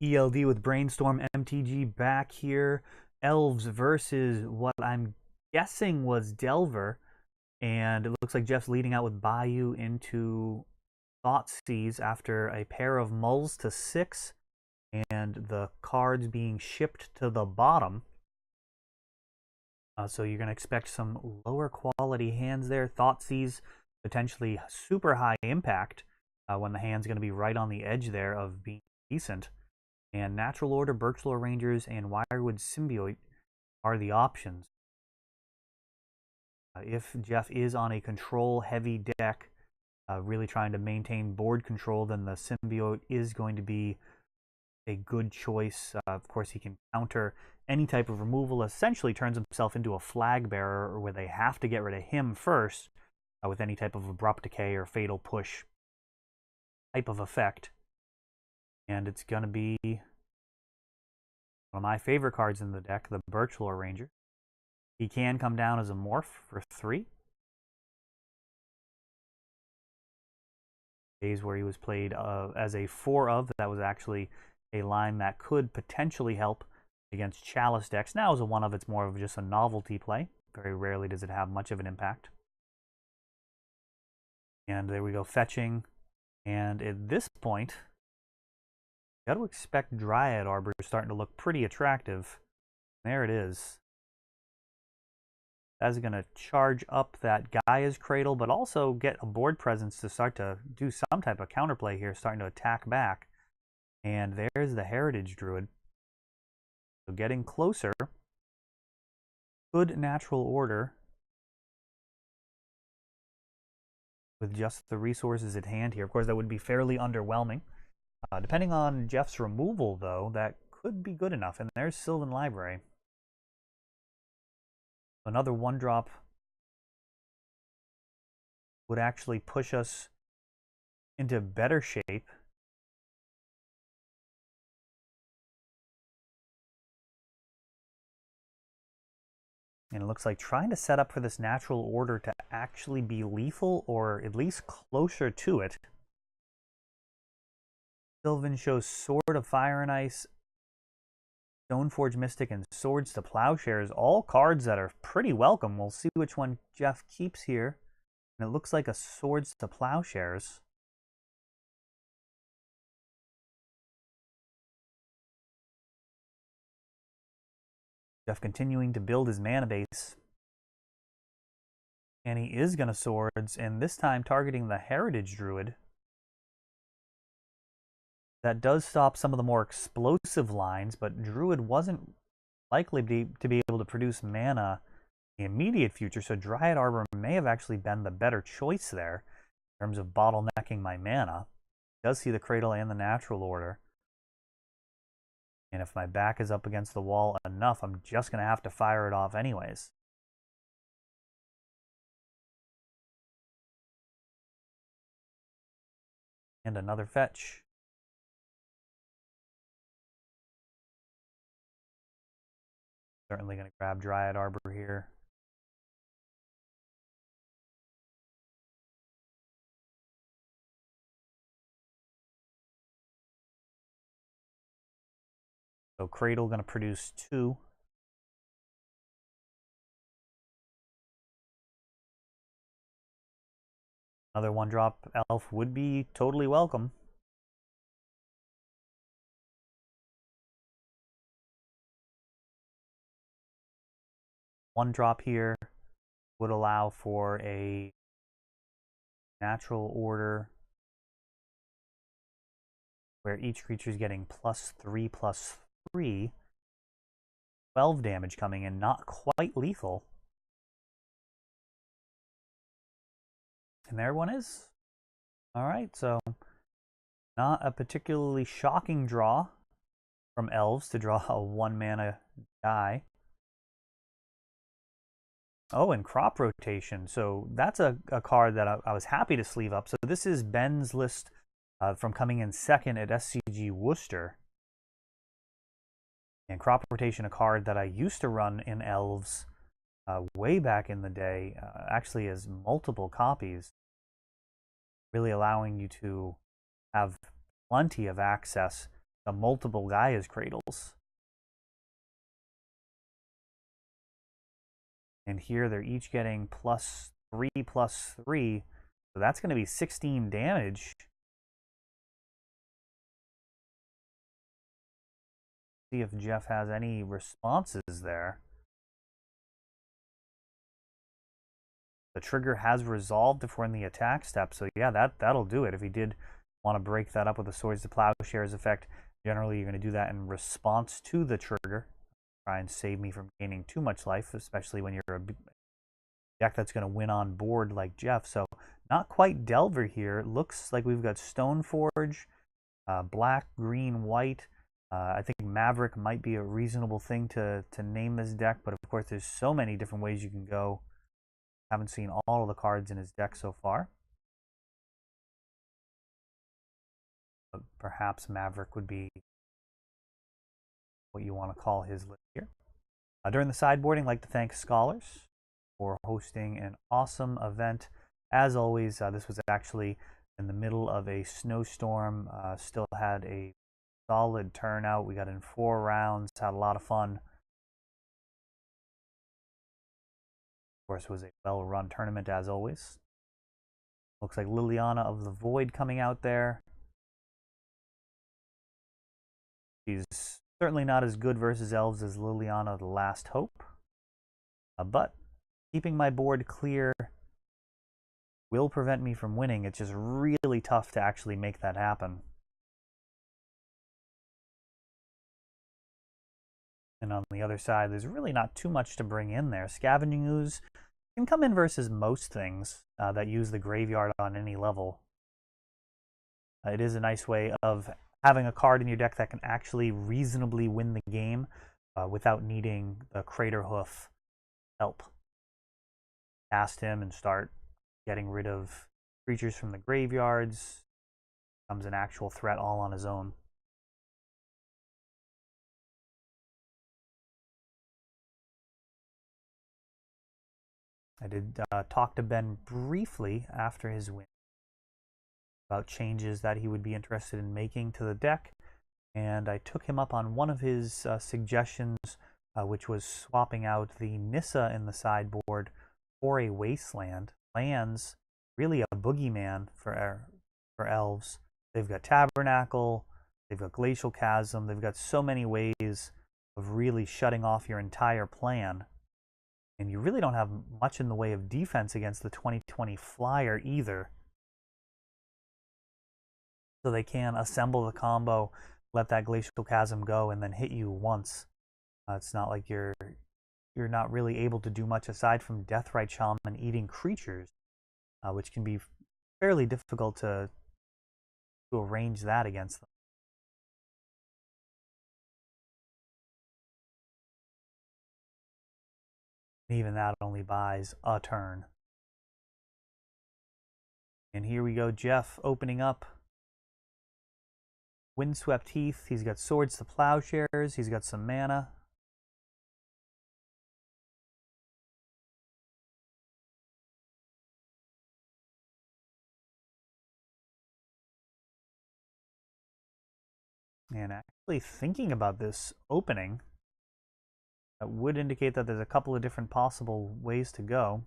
ELD with Brainstorm MTG back here. Elves versus what I'm guessing was Delver. And it looks like Jeff's leading out with Bayou into Thoughtseize after a pair of mulls to 6 and the cards being shipped to the bottom. So you're going to expect some lower quality hands there. Thoughtseize, potentially super high impact when the hand's going to be right on the edge there of being decent. And Natural Order, Birchlore Rangers, and Wirewood Symbiote are the options. If Jeff is on a control-heavy deck, really trying to maintain board control, then the Symbiote is going to be a good choice. Of course, he can counter any type of removal, essentially turns himself into a flag bearer where they have to get rid of him first with any type of abrupt decay or fatal push type of effect. And it's going to be one of my favorite cards in the deck, the Birchlore Ranger. He can come down as a morph for 3. Days where he was played as a 4 of, that was actually a line that could potentially help against Chalice decks. Now as a 1 of, it's more of just a novelty play. Very rarely does it have much of an impact. And there we go, fetching. And at this point, you got to expect Dryad Arbor starting to look pretty attractive. There it is. That's going to charge up that Gaia's Cradle, but also get a board presence to start to do some type of counterplay here, starting to attack back. And there's the Heritage Druid. So getting closer. Good Natural Order. With just the resources at hand here. Of course, that would be fairly underwhelming. Depending on Jeff's removal, though, that could be good enough. And there's Sylvan Library. Another 1-drop would actually push us into better shape. And it looks like trying to set up for this Natural Order to actually be lethal, or at least closer to it. Sylvan shows Sword of Fire and Ice, Stoneforge Mystic, and Swords to Plowshares. All cards that are pretty welcome. We'll see which one Jeff keeps here. And it looks like a Swords to Plowshares. Jeff continuing to build his mana base. And he is going to Swords, and this time targeting the Heritage Druid. That does stop some of the more explosive lines, but Druid wasn't likely to be able to produce mana in the immediate future, so Dryad Arbor may have actually been the better choice there in terms of bottlenecking my mana. Does see the Cradle and the Natural Order. And if my back is up against the wall enough, I'm just going to have to fire it off anyways. And another fetch. Certainly going to grab Dryad Arbor here. So Cradle going to produce 2. Another 1-drop elf would be totally welcome. One drop here would allow for a Natural Order where each creature is getting +3/+3. 12 damage coming in, not quite lethal. And there one is. Alright, so not a particularly shocking draw from Elves to draw a 1-mana die. Oh, and Crop Rotation. So that's a card that I was happy to sleeve up. So this is Ben's list from coming in second at SCG Worcester. And Crop Rotation, a card that I used to run in Elves way back in the day, actually has multiple copies, really allowing you to have plenty of access multiple Gaia's Cradles. And here they're each getting +3/+3. So that's going to be 16 damage. See if Jeff has any responses there. The trigger has resolved if we're in the attack step, so yeah, that'll do it. If he did want to break that up with the Swords to Plowshares effect, generally you're going to do that in response to the trigger. Try and save me from gaining too much life, especially when you're a deck that's going to win on board like Jeff. So not quite Delver here. Looks like we've got Stoneforge, black, green, white. I think Maverick might be a reasonable thing to name this deck, but of course there's so many different ways you can go. Haven't seen all of the cards in his deck so far. But perhaps Maverick would be what you want to call his list here. During the sideboarding, I'd like to thank Scholars for hosting an awesome event. As always, this was actually in the middle of a snowstorm. Still had a solid turnout. We got in 4 rounds, had a lot of fun. Of course, it was a well-run tournament as always. Looks like Liliana of the Void coming out there. She's certainly not as good versus Elves as Liliana the Last Hope. But keeping my board clear will prevent me from winning. It's just really tough to actually make that happen. And on the other side, there's really not too much to bring in there. Scavenging Ooze can come in versus most things that use the graveyard on any level. It is a nice way of having a card in your deck that can actually reasonably win the game without needing the Craterhoof help. Cast him and start getting rid of creatures from the graveyards. Becomes an actual threat all on his own. I did talk to Ben briefly after his win about changes that he would be interested in making to the deck, and I took him up on one of his suggestions, which was swapping out the Nissa in the sideboard for a Wasteland. Lands, really a boogeyman for Elves. They've got Tabernacle, they've got Glacial Chasm, they've got so many ways of really shutting off your entire plan. And you really don't have much in the way of defense against the 2020 Flyer either. So they can assemble the combo, let that Glacial Chasm go, and then hit you once. It's not like you're not really able to do much aside from Deathrite Shaman eating creatures, which can be fairly difficult to arrange that against them. Even that only buys a turn. And here we go, Jeff opening up Windswept Heath. He's got Swords to Plowshares. He's got some mana. And actually thinking about this opening, that would indicate that there's a couple of different possible ways to go.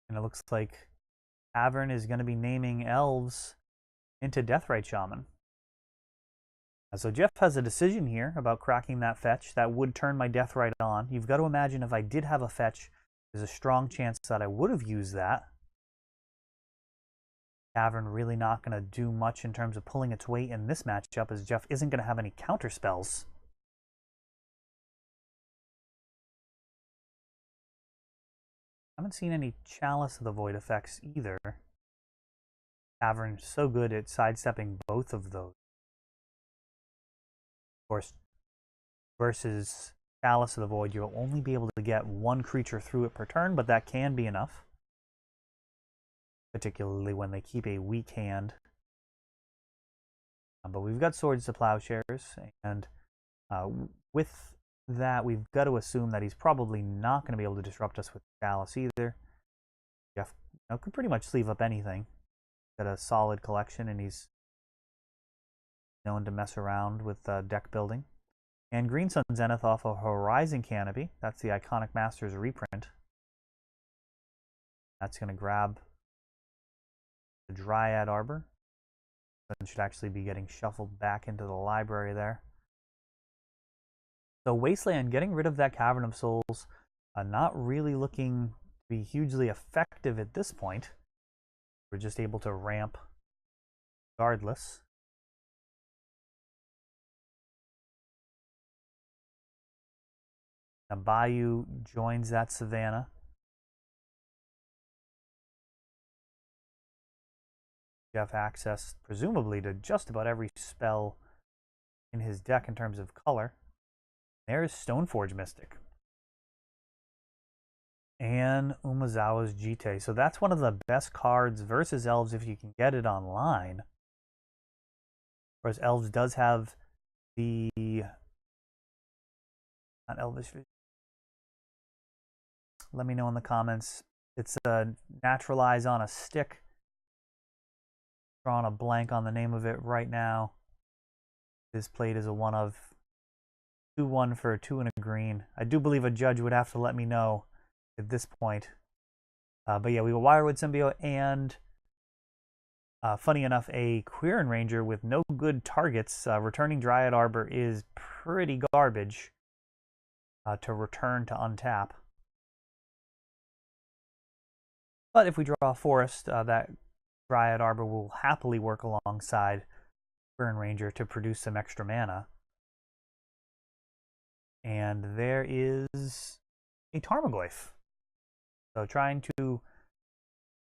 And it looks like Cavern is going to be naming Elves into Deathrite Shaman. So Jeff has a decision here about cracking that fetch. That would turn my Deathrite on. You've got to imagine if I did have a fetch, there's a strong chance that I would have used that. Cavern really not going to do much in terms of pulling its weight in this matchup, as Jeff isn't going to have any counter spells. I haven't seen any Chalice of the Void effects either. Cavern's so good at sidestepping both of those. Of course, versus Chalice of the Void, you'll only be able to get one creature through it per turn, but that can be enough. Particularly when they keep a weak hand. But we've got Swords to Plowshares, and with that, we've got to assume that he's probably not going to be able to disrupt us with Chalice either. Jeff could pretty much sleeve up anything. Got a solid collection, and he's known to mess around with deck building. And Green Sun Zenith off of Horizon Canopy. That's the Iconic Masters reprint. That's going to grab the Dryad Arbor. Then should actually be getting shuffled back into the library there. So Wasteland, getting rid of that Cavern of Souls, not really looking to be hugely effective at this point. We're just able to ramp regardless. Now Bayou joins that Savannah. You have access, presumably, to just about every spell in his deck in terms of color. There's Stoneforge Mystic. And Umezawa's Jite. So that's one of the best cards versus Elves if you can get it online. Whereas Elves does have the... not Elvish Vision. Let me know in the comments. It's a Naturalize on a Stick. Drawing a blank on the name of it right now. This played as a one of 2-1 for a 2 and a green. I do believe a judge would have to let me know at this point. But yeah, we got Wirewood Symbiote and, funny enough, a Quirion Ranger with no good targets. Returning Dryad Arbor is pretty garbage to return to untap. But if we draw a forest, that Dryad Arbor will happily work alongside Quirion Ranger to produce some extra mana. And there is a Tarmogoyf. So trying to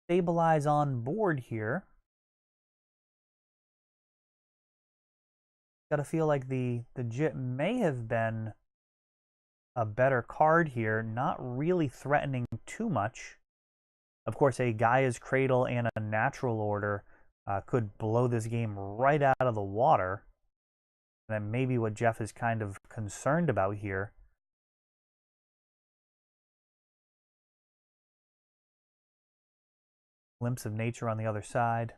stabilize on board here. Got to feel like the Jit may have been a better card here, not really threatening too much. Of course, a Gaia's Cradle and a Natural Order could blow this game right out of the water. And that may be what Jeff is kind of concerned about here. Glimpse of Nature on the other side.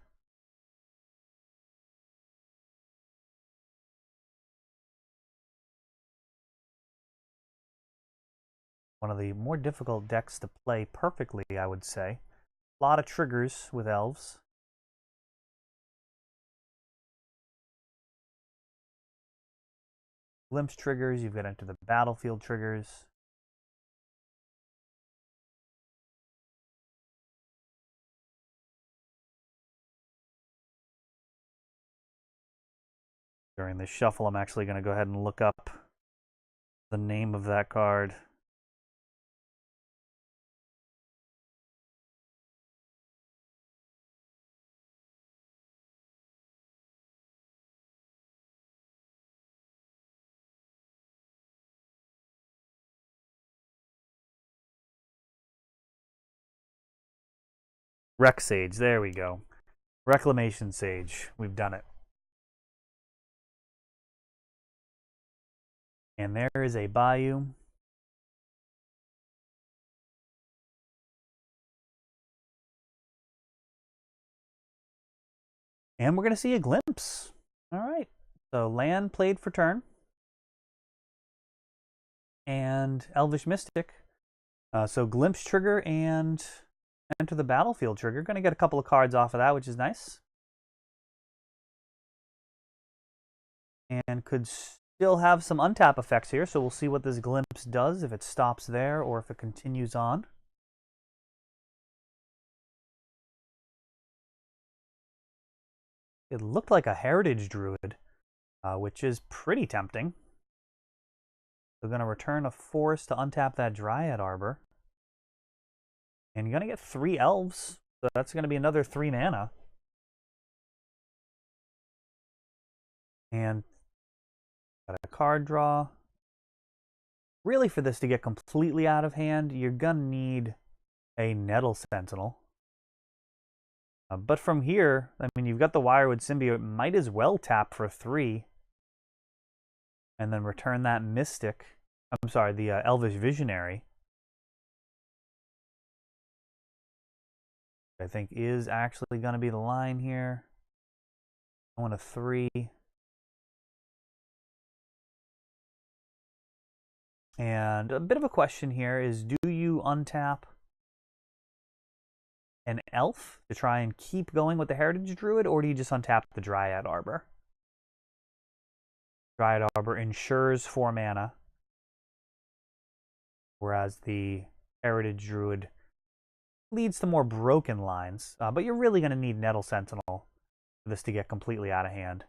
One of the more difficult decks to play perfectly, I would say. A lot of triggers with Elves. Glimpse triggers, you've got into the battlefield triggers. During this shuffle, I'm actually going to go ahead and look up the name of that card. Rec Sage, there we go. Reclamation Sage, we've done it. And there is a Bayou. And we're going to see a Glimpse. All right. So land played for turn. And Elvish Mystic. So Glimpse trigger and Enter the Battlefield trigger. Going to get a couple of cards off of that, which is nice. And could still have some untap effects here, so we'll see what this Glimpse does, if it stops there or if it continues on. It looked like a Heritage Druid, which is pretty tempting. We're going to return a forest to untap that Dryad Arbor. And you're going to get 3 Elves, so that's going to be another 3 mana. And got a card draw. Really, for this to get completely out of hand, you're going to need a Nettle Sentinel. But from here, I mean, you've got the Wirewood Symbiote. Might as well tap for 3. And then return that Mystic. I'm sorry, the Elvish Visionary. I think is actually going to be the line here. I want a 3. And a bit of a question here is, do you untap an elf to try and keep going with the Heritage Druid, or do you just untap the Dryad Arbor? Dryad Arbor ensures 4 mana, whereas the Heritage Druid leads to more broken lines. But you're really going to need Nettle Sentinel for this to get completely out of hand.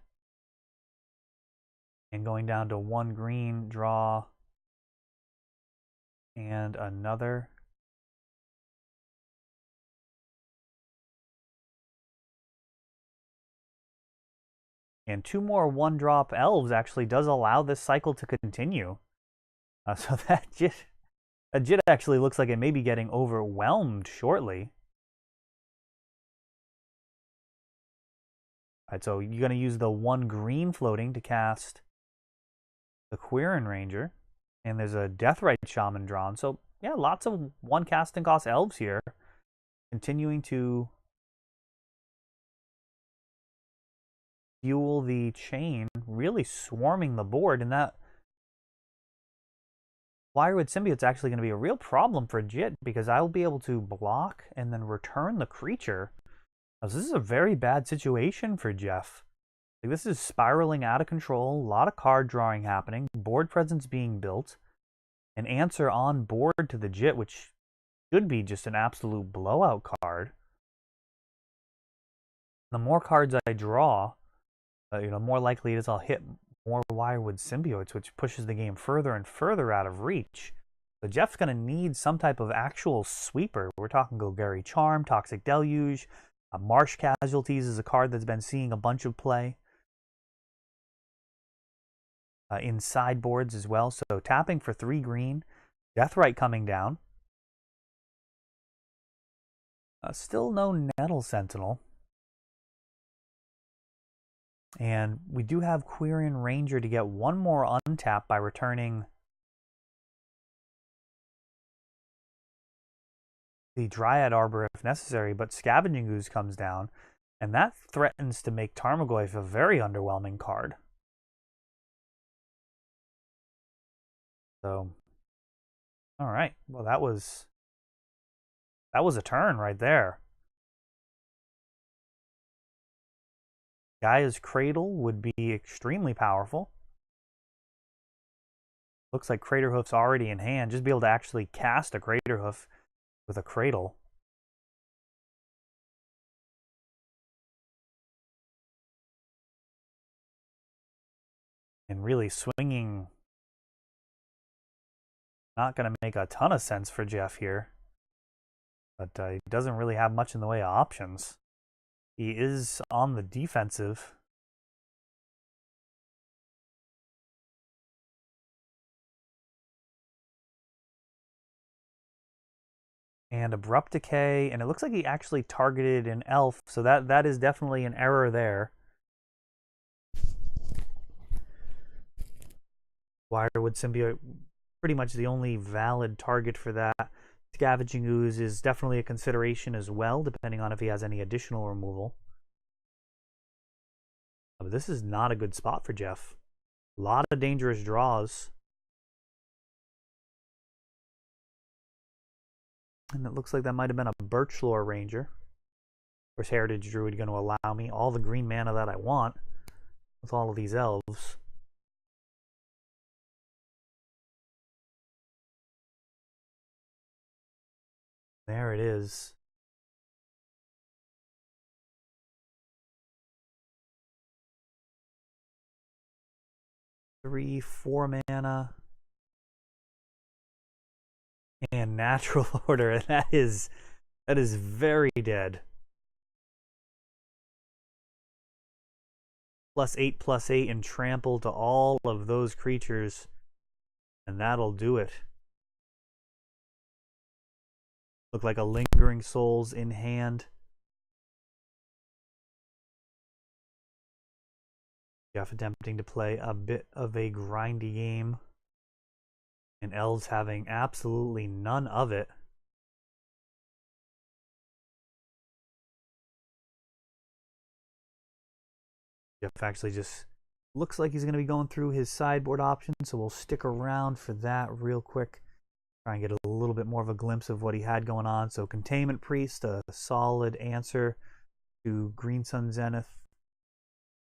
And going down to 1 green, draw, and another. And 2 more 1-drop elves actually does allow this cycle to continue. So that Jit actually looks like it may be getting overwhelmed shortly. Alright, so you're going to use the 1 green floating to cast the Quirion Ranger. And there's a Deathrite Shaman drawn. So, yeah, lots of 1 casting cost elves here. Continuing to fuel the chain, really swarming the board. And that Wirewood Symbiote's actually going to be a real problem for Jit, because I will be able to block and then return the creature. So this is a very bad situation for Jeff. Like, this is spiraling out of control, a lot of card drawing happening, board presence being built, an answer on board to the Jit, which should be just an absolute blowout card. The more cards I draw, more likely it is I'll hit more Wirewood Symbiotes, which pushes the game further and further out of reach. So Jeff's going to need some type of actual sweeper. We're talking Golgari Charm, Toxic Deluge, Marsh Casualties is a card that's been seeing a bunch of play in sideboards as well. So tapping for 3 green, Deathrite coming down. Still no Nettle Sentinel. And we do have Quirion Ranger to get 1 more untap by returning the Dryad Arbor if necessary, but Scavenging Ooze comes down, and that threatens to make Tarmogoyf a very underwhelming card. So, all right. Well, that was a turn right there. Gaia's Cradle would be extremely powerful. Looks like Craterhoof's already in hand. Just be able to actually cast a Craterhoof with a Cradle. And really swinging, not going to make a ton of sense for Jeff here. But he doesn't really have much in the way of options. He is on the defensive. And Abrupt Decay, and it looks like he actually targeted an elf, so that is definitely an error there. Wirewood Symbiote, pretty much the only valid target for that. Scavenging Ooze is definitely a consideration as well, depending on if he has any additional removal. But this is not a good spot for Jeff. A lot of dangerous draws. And it looks like that might have been a Birchlore Ranger. Of course, Heritage Druid going to allow me all the green mana that I want with all of these elves. There it is. Three, 4 mana. And Natural Order, and that is very dead. +8/+8 and trample to all of those creatures, and that'll do it. Look like a Lingering Souls in hand. Jeff attempting to play a bit of a grindy game, and Elves having absolutely none of it. Jeff actually just Looks like he's going to be going through his sideboard options, so we'll stick around for that real quick. Try and get a little bit more of a glimpse of what he had going on. So Containment Priest, a solid answer to Green Sun Zenith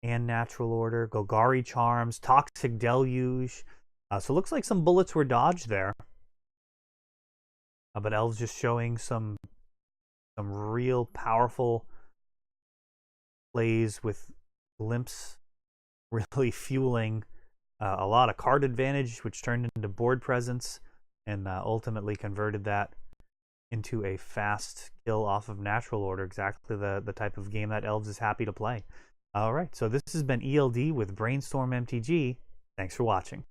and Natural Order. Golgari Charms, Toxic Deluge. So it looks like some bullets were dodged there. But Elves just showing some real powerful plays with glimpse, really fueling a lot of card advantage, which turned into board presence and ultimately converted that into a fast kill off of Natural Order, exactly the type of game that Elves is happy to play. All right, so this has been ELD with Brainstorm MTG. Thanks for watching.